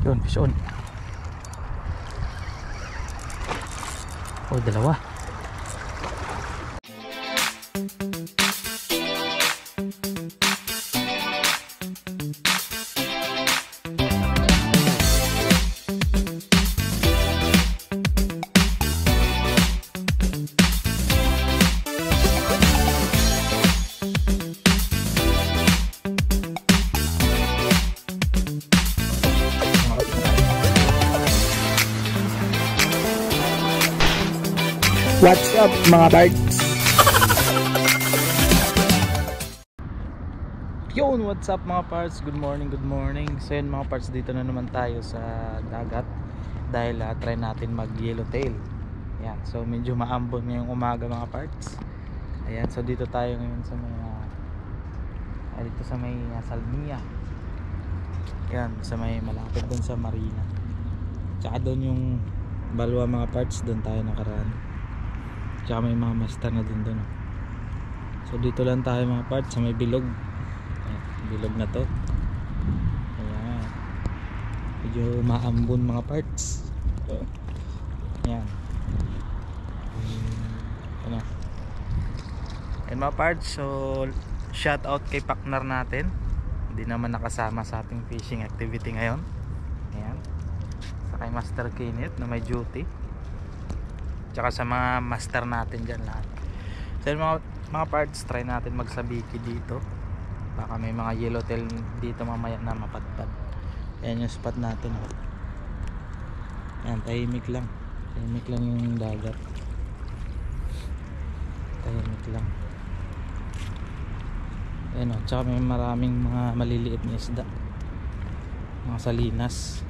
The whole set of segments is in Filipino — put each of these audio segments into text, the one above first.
Yun, fish on. Oh, dalawa. What's up mga parts? Yun, what's up mga parts? Good morning, good morning. So yun mga parts, dito na naman tayo sa dagat dahil try natin mag yellowtail. Yan, so medyo maambon ngayong umaga mga parts. Ayan, so dito tayo ngayon sa may dito sa may Salmiya. Yan, sa may malapit dun sa marina. Tsaka dun yung Balwa mga parts, dun tayo nakaraan. Tsaka may mga master na din doon. So dito lang tayo mga parts sa may bilog. Ayan, bilog na to. Ayan, medyo maambon mga parts. Ayan. Ano? Ayan mga parts. So shout out kay partner natin. Hindi naman nakasama sa ating fishing activity ngayon. Ayan. Sa kay Master Kenneth na may duty. Tsaka sa mga master natin dyan lahat. So mga parts, try natin magsabiki dito. Baka may mga yellowtail dito mamaya na mapadpad. Ayan yung spot natin. Ayan, tahimik lang. Tahimik lang yung dagat. Tahimik lang. Ayan o, tsaka may maraming mga maliliit na isda. Mga salinas.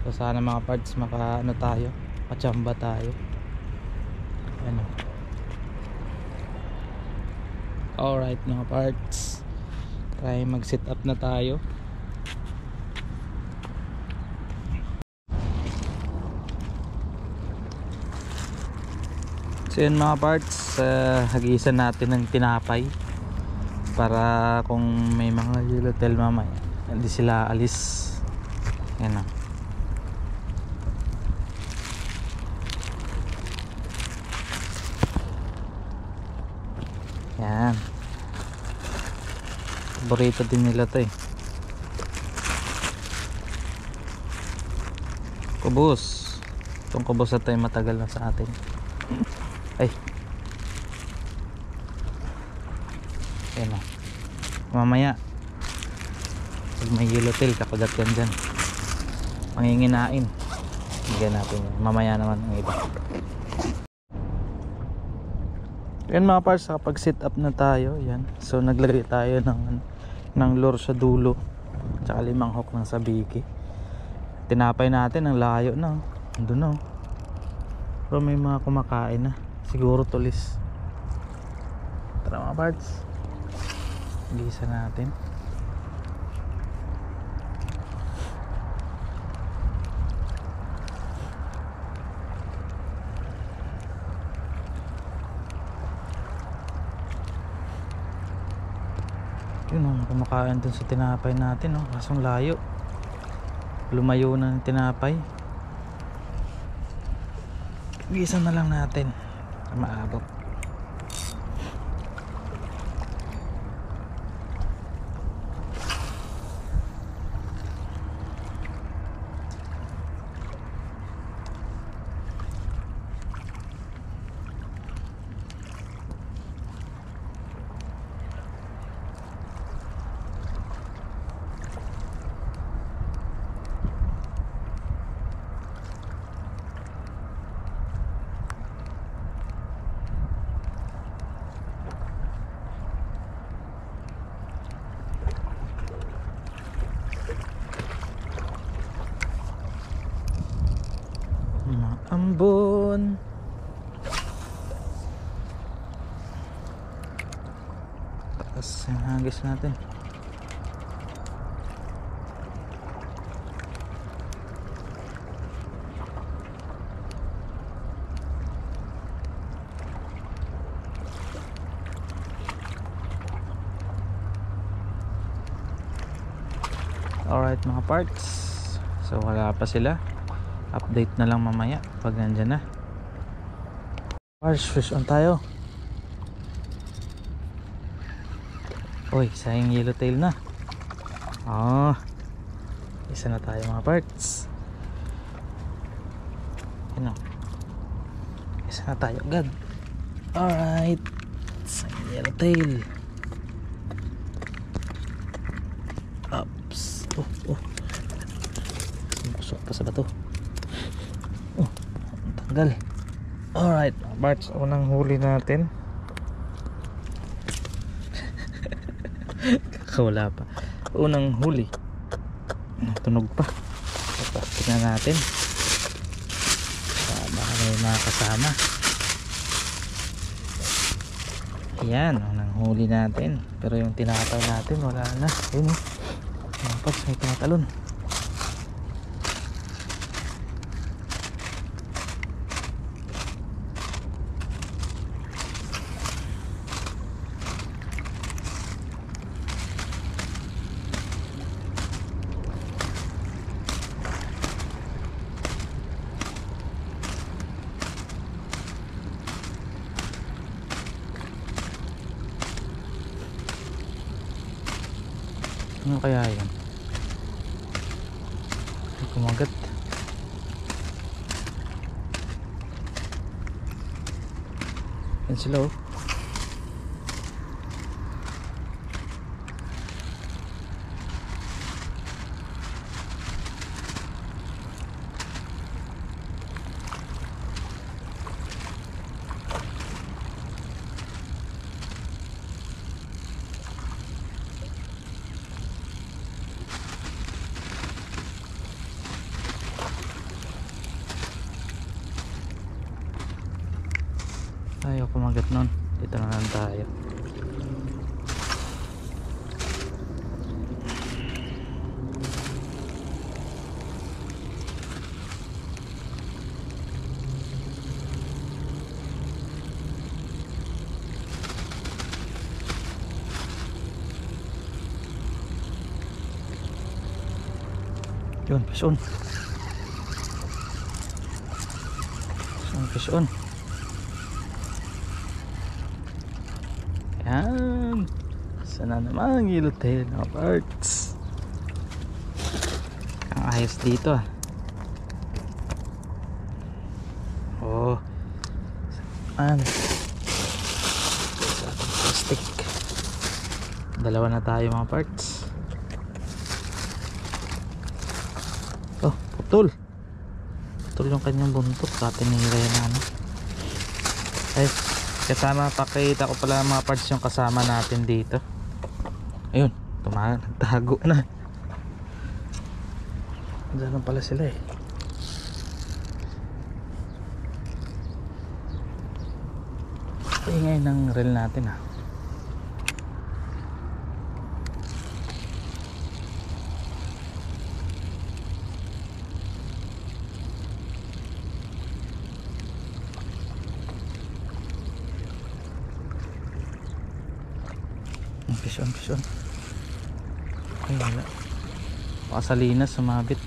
So sana mga parts makaano tayo, machamba tayo. Ano. Alright mga parts, try mag sit up na tayo. So yun mga parts, hagisan natin ng tinapay para kung may mga yellowtail mamaya hindi sila alis. Yan o. Yan, paborito din nila to eh. Kubos. Itong kubos na to ay matagal na sa atin. Ay, yan o. Mamaya pag may yellowtail kakagat yan dyan, manginginain. Bigyan natin yan. Mamaya naman ang iba. Yan mga parts, kapag sit up na tayo, yan. So naglagay tayo ng lure sa dulo, tsaka 5 hook ng sabiki. Tinapay natin, ang layo na. Andun na. Pero may mga kumakain na. Siguro tulis. Tara mga parts, gisa natin. Yun o, kumakain dun sa tinapay natin o. Kasong layo, lumayo na ng tinapay. Gisa na lang natin para maabot. Ambon. Taas yung hagis natin. Alright mga parts, So wala pa sila. Update na lang mamaya pag nandyan na. Fish on tayo. Uy, sayang yellowtail na. Isa na tayo mga parts. Yun o. Isa na tayo agad. Alright, sayang yellowtail. Ups. Busok pa sa bato. Tanggal. Alright, parts, unang huli natin. Kakawala pa. Unang huli. Tunog pa. Tingnan natin. Baka may mga kasama. Yan, unang huli natin. Pero yung tinataw natin, wala na. Ayun o. Mga parts, may tinatalon. Ano kaya yan? Ay, kumagat. Yan sila oh. Ayaw kumagat nun. Dito na lang tayo. Yun, fish on. Fish on. Yan. Sana naman ang yellowtail na parts. Ang ayos dito ah. Oh. Saan? Plastic. Dalawa na tayo mga parts. Oh, putol. Putol yung kanyang buntot. Katinira yan ano. Ay. Kasama, pakita ko pala mga parts yung kasama natin dito. Ayun, nagtago na. Diyan pala sila eh. Ingay ng reel natin ah. Fish on. Ay wala. Baka sa linas sumabit.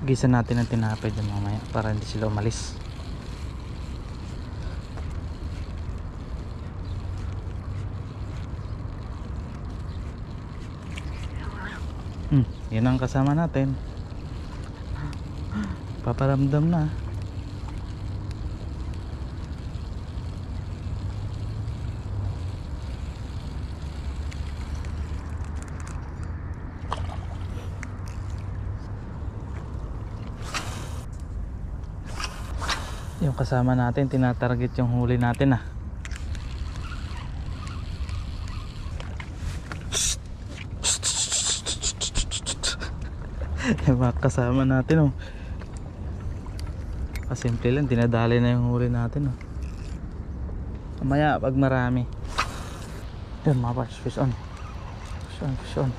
Gisa natin ang tinapay dyan mamaya para hindi sila umalis. Yan ang kasama natin. Paparamdam na. Yung kasama natin, tinatarget yung huli natin ah. Yung mga kasama natin oh. Kasimple lang, dinadali na yung huli natin oh. Mamaya pag marami. Yun mga parts, fish on. Fish on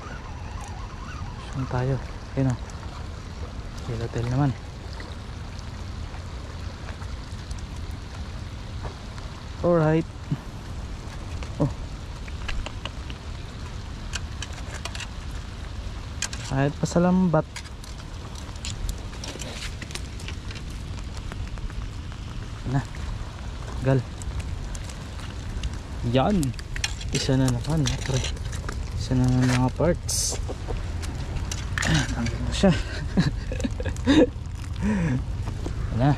tayo. Yun oh. Yellowtail naman. Alright. Oh. Kahit pa sa lambat. Na. Gal. Yan. Isa na naman. Isa na naman mga parts. Tanggal mo siya. Yan na.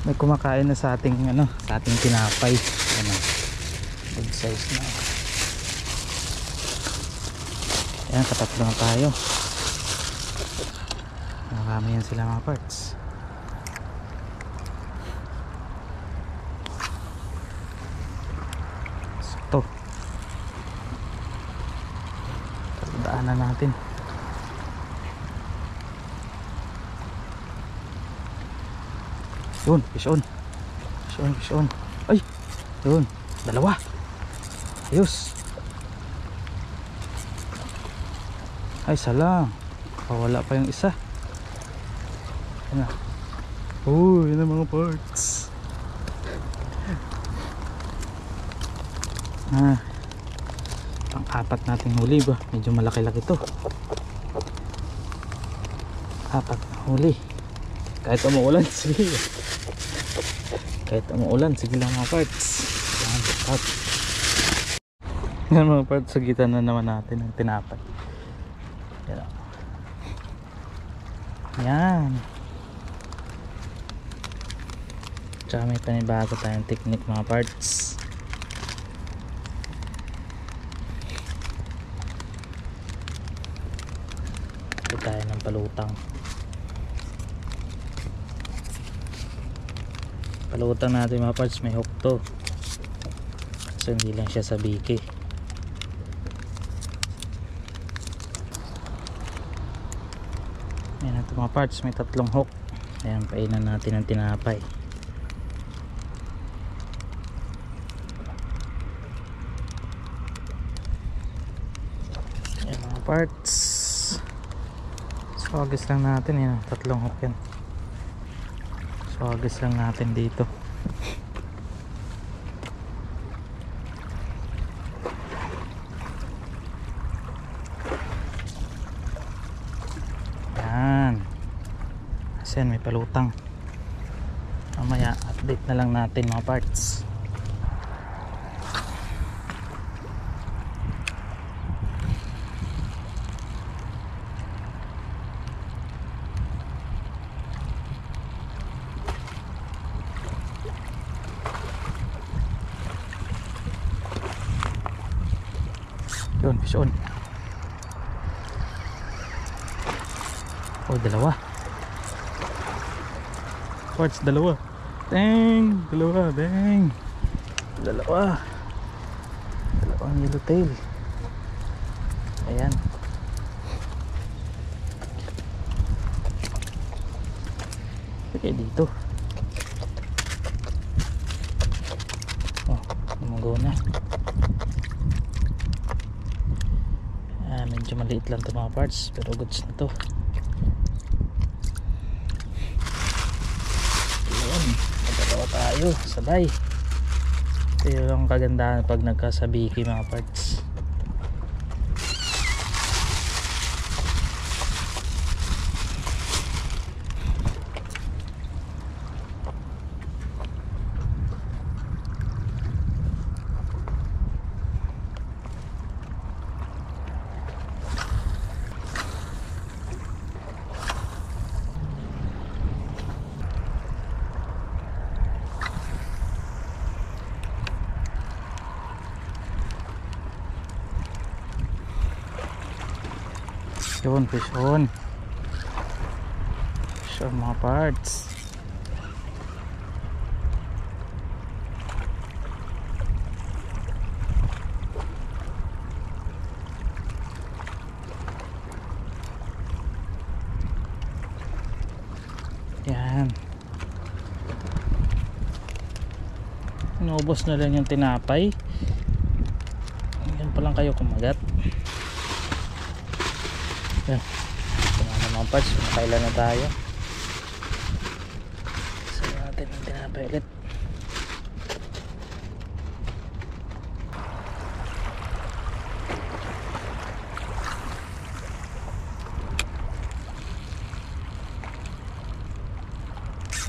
May kumakain na sa ating sa ating tinapay. Ano? Big size na. Ayan, katatlo na tayo. Marami yan sila mga parts. So ito, daanan natin. Yun, fish on. Fish on, fish on. Ay, yun, dalawa. Ayos. Ay, salang. Wala pa yung isa. Yan na. Oh, yun ang mga parts. Pang-apat nating huli ba? Medyo malaki-laki to. Apat na huli. Kahit umuulan, sige. Kahit umuulan, sige lang mga parts. Yan, up. Yan mga parts, sagitan na naman natin ang tinapay. Yan. Yan. Tsaka may panibago tayong technique mga parts. Ito tayo ng palutang. Palutang natin mga parts, may hook to. So hindi lang siya sa biki. Ayan ito mga parts, may tatlong hook. Ayan, painan natin ang tinapay. Ayan mga parts. So agis lang natin, yan, tatlong hook yan. So agis lang natin dito. Yan. Kasi may palutang. Mamaya update na lang natin mga parts. Yun, fish on. Oh, dalawa. Parts, dalawa. Dang, dalawa, dang. Dalawa. Dalawang yellowtail. Ayan. Okay, dito. Oh, lumago na. Medyo maliit lang ito mga parts, pero goods na ito. Ayan, magdalawa tayo sabay. Ito yung kagandahan pag nagkasabiki mga parts. Yun, fish on. Fish on mga parts. Yan. Inubos na lang yung tinapay. Yan pa lang kayo kumagat. Yan. Ito na mga mga parts, kailan na tayo. Isa natin ang tinapay ulit.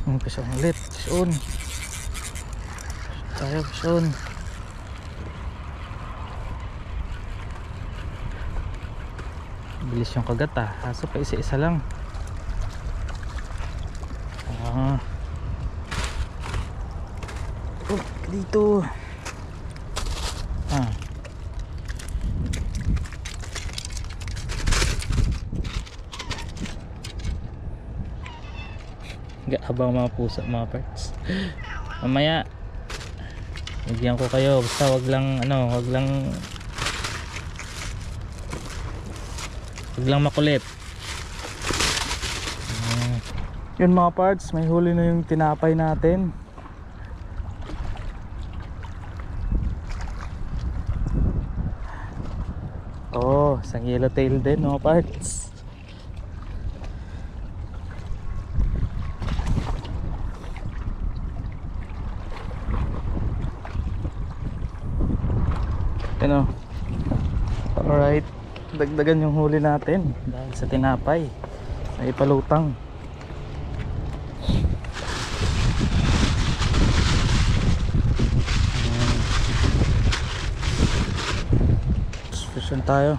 Umpisa ulit, soon tayo, soon. Bilis yung kagat kaso pa isa-isa lang. Dito abang mga pusa mga parts. Mamaya bigyan ko kayo, basta wag lang makulit. Yun mga parts, may huli na yung tinapay natin. Isang yellowtail din mga parts. Alright, dagdagan yung huli natin dahil sa tinapay na ipalutang. Susun tayo.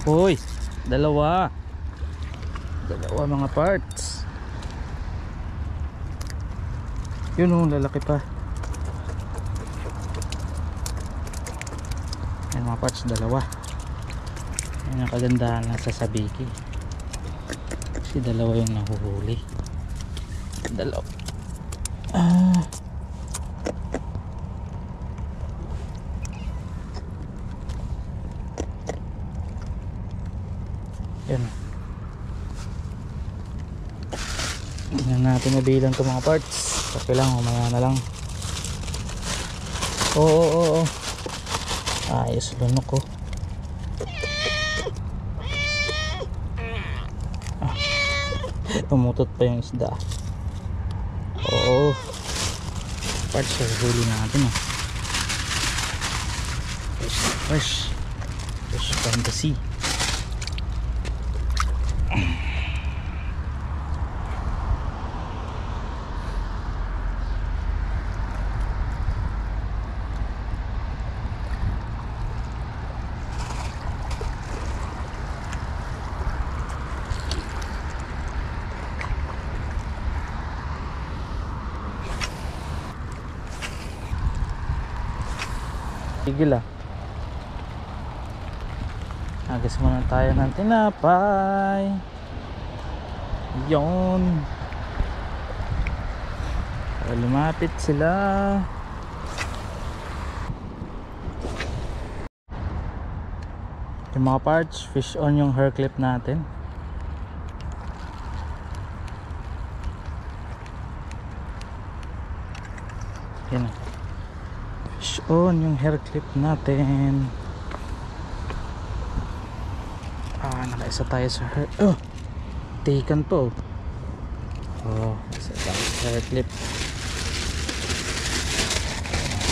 Hoy, dalawa mga parts. Yun lalaki pa. Yan mga parts, dalawa. Yan ang kagandahan na sa sabiki, kasi dalawa yung nahuhuli. Dalawa. Yan. Tingnan natin mabilang ito mga parts. Okay lang, umaya na lang. Oo. Ayos, lunok ko. Pumutot pa yung isda. Oo. Parts, huli natin. Fresh from the sea. Tigil agas muna tayo ng tinapay. Yun, lumapit sila. Yung mga parts, fish on yung hair clip natin. Yan, fish on yung hair clip natin. Nakaisa tayo sa hair. Taken po. Isa tayo sa hair clip.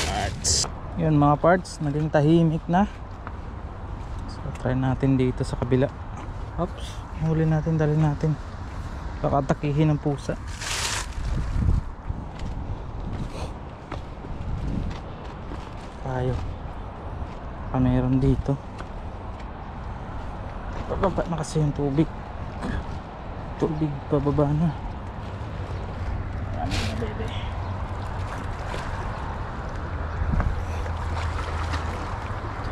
Parts. Yun mga parts, naging tahimik na. So try natin dito sa kabila. Oops, huli natin, dali natin. Baka atakihin ng pusa. Tayo. Meron dito. Pababa na kasi yung tubig pababa na. Marami na bebe.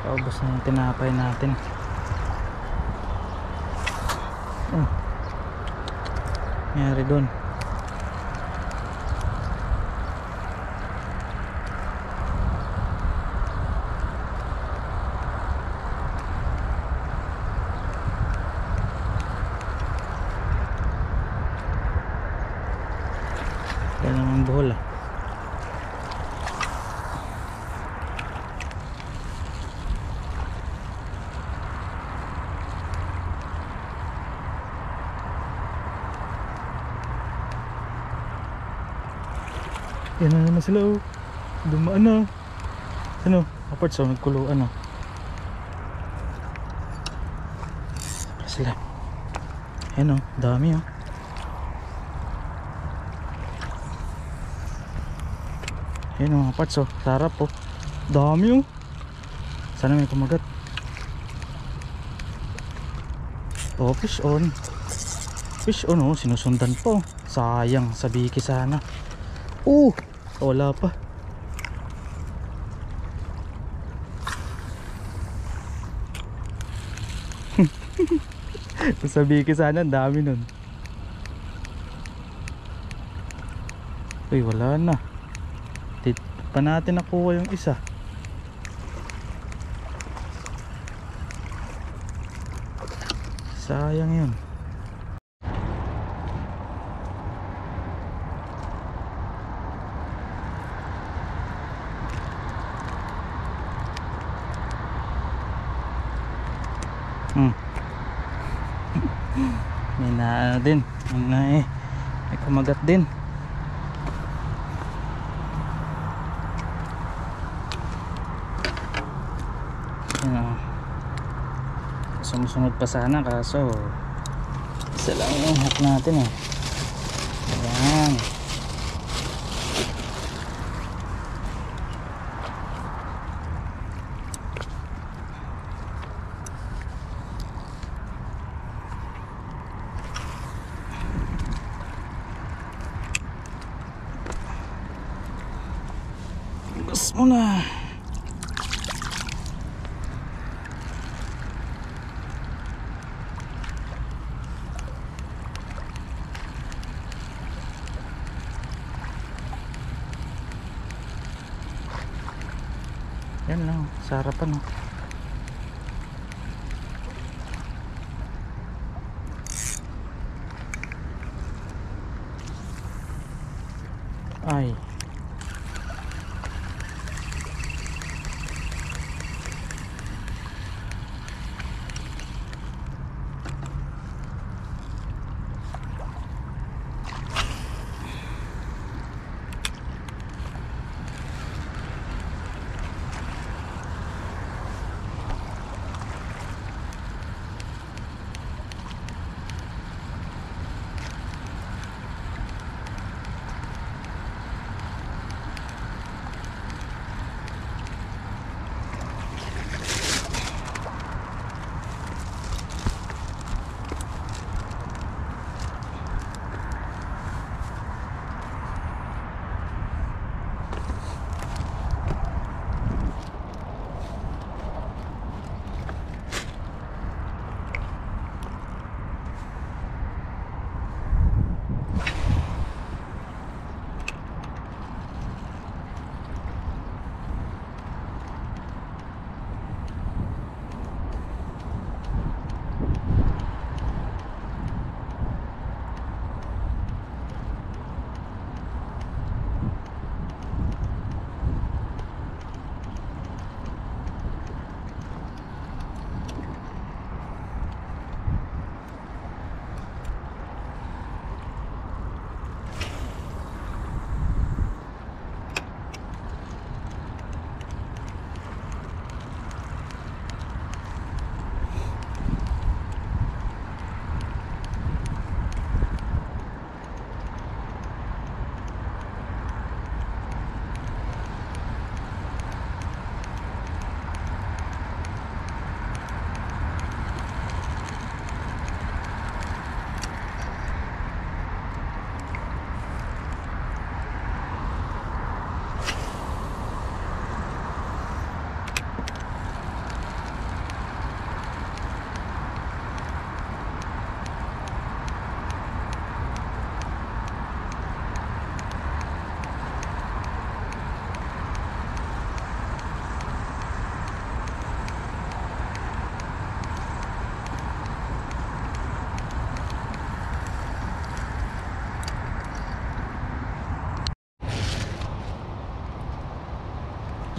Paubos na yung tinapay natin. Mayroon doon. Kaya naman bola. Yan na naman sila oh. Dumaan na. Ano? Apart sa nagkuluan oh. Sila. Ayan oh, dami oh. Ayan oh, apart so, sarap oh. Dami oh. Sana may kumagat. Oh, fish on. Fish on oh, sinusundan po. Sayang, sa biki sana. Wala pa. Sa biki sana, ang dami nun. Uy, wala na. Pa natin nakuha yung isa. Sayang yun. May na din. May kumagat din. Sumusunod pa sana kaso isa lang yung hook natin eh. Ayan. Gas mo na. Yan lang, sa harapan oh. Ay.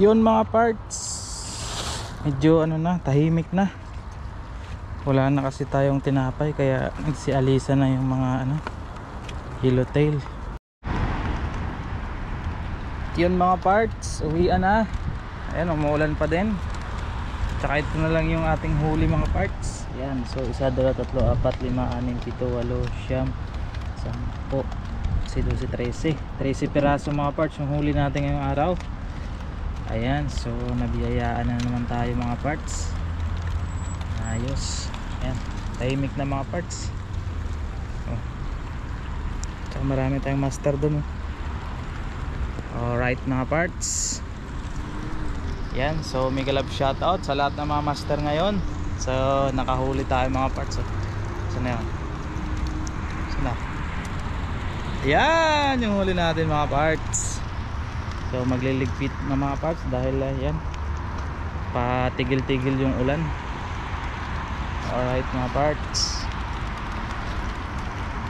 Yun mga parts, medyo ano na, tahimik na. Wala na kasi tayong tinapay kaya nagsialisa na yung mga ano, yellowtail. yun mga parts, uwian na. Ayan, umuulan pa din. Tsaka ito na lang yung ating huli mga parts. Ayan, so 1, 2, 3, 4, 5, 6, 7, 8, 9, 10, 11, 12, 13 piraso mga parts yung huli natin ngayong araw. Ayan, so nabiyayaan na naman tayo mga parts. Ayos. Ayan, tahimik na mga parts. Oh. Tsaka marami tayong master dun. Alright mga parts. Yan, so mega love shoutout sa lahat ng mga master ngayon. So nakahuli tayo mga parts. Saan na yun? Saan na? Yan yung huli natin mga parts. So magliligpit na mga parts dahil yan patigil-tigil yung ulan. Alright mga parts,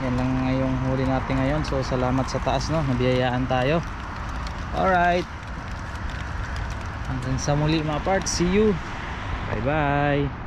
yan lang ngayong huli natin ngayon. So salamat sa taas, no, nabiyayaan tayo. Alright, hanggang sa muli mga parts, see you, bye bye.